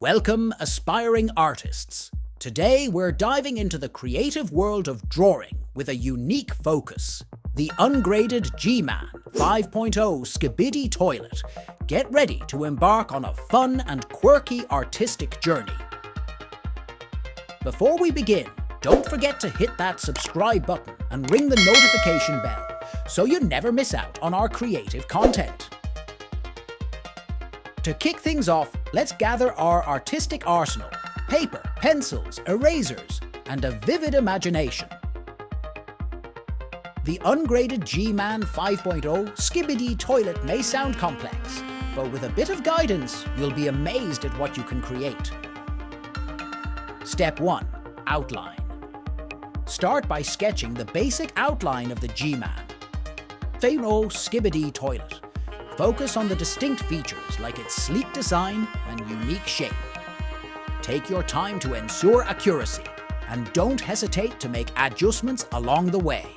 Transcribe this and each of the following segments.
Welcome, aspiring artists. Today we're diving into the creative world of drawing with a unique focus. The ungraded G-Man 5.0 Skibidi Toilet. Get ready to embark on a fun and quirky artistic journey. Before we begin, don't forget to hit that subscribe button and ring the notification bell so you never miss out on our creative content. To kick things off, let's gather our artistic arsenal: paper, pencils, erasers, and a vivid imagination. The ungraded G-Man 5.0 Skibidi Toilet may sound complex, but with a bit of guidance, you'll be amazed at what you can create. Step 1. Outline. Start by sketching the basic outline of the G-Man 5.0 Skibidi Toilet. Focus on the distinct features like its sleek design and unique shape. Take your time to ensure accuracy, and don't hesitate to make adjustments along the way.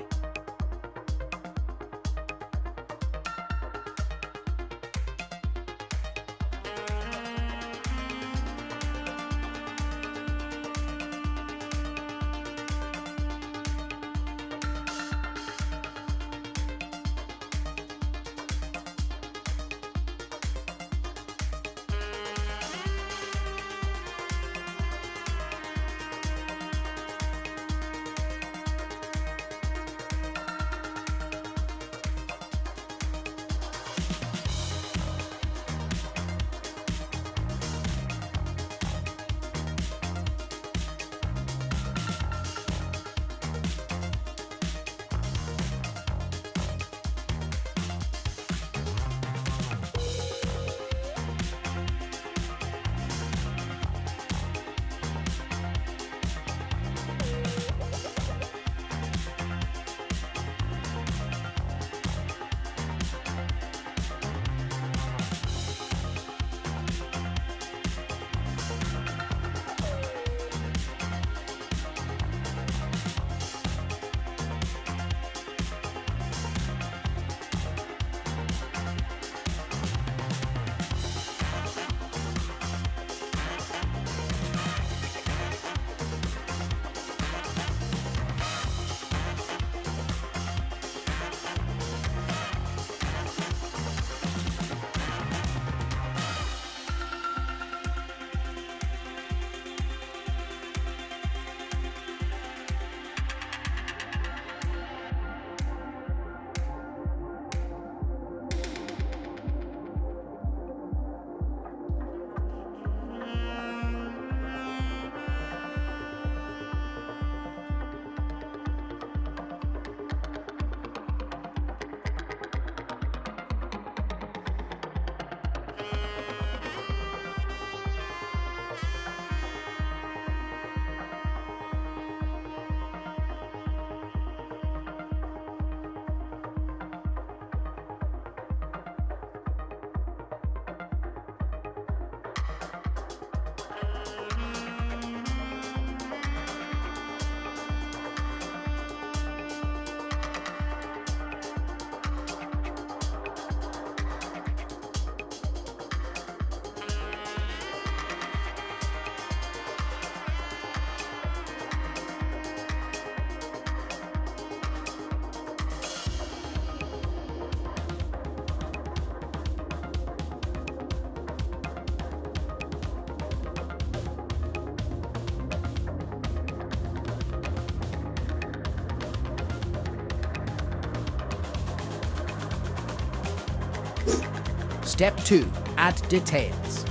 Step 2. Add details.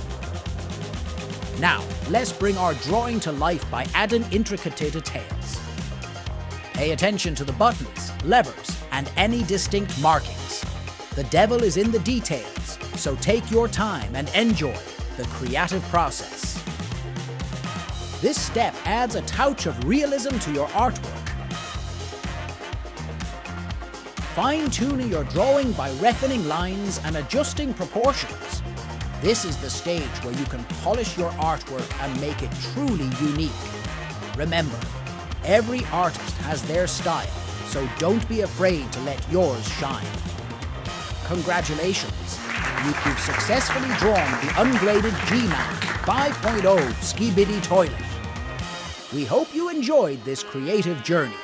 Now, let's bring our drawing to life by adding intricate details. Pay attention to the buttons, levers, and any distinct markings. The devil is in the details, so take your time and enjoy the creative process. This step adds a touch of realism to your artwork. Fine-tuning your drawing by refining lines and adjusting proportions. This is the stage where you can polish your artwork and make it truly unique. Remember, every artist has their style, so don't be afraid to let yours shine. Congratulations! you've successfully drawn the ungraded G-Man 5.0 Skibidi Toilet. We hope you enjoyed this creative journey.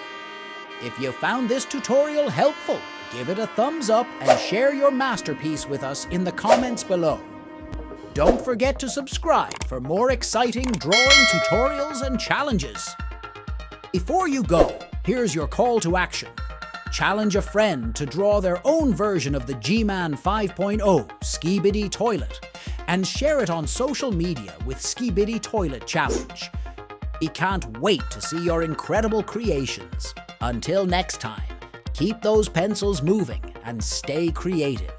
If you found this tutorial helpful, give it a thumbs up and share your masterpiece with us in the comments below. Don't forget to subscribe for more exciting drawing tutorials and challenges. Before you go, here's your call to action. Challenge a friend to draw their own version of the G-Man 5.0 Skibidi Toilet and share it on social media with Skibidi Toilet Challenge. We can't wait to see your incredible creations. Until next time, keep those pencils moving and stay creative.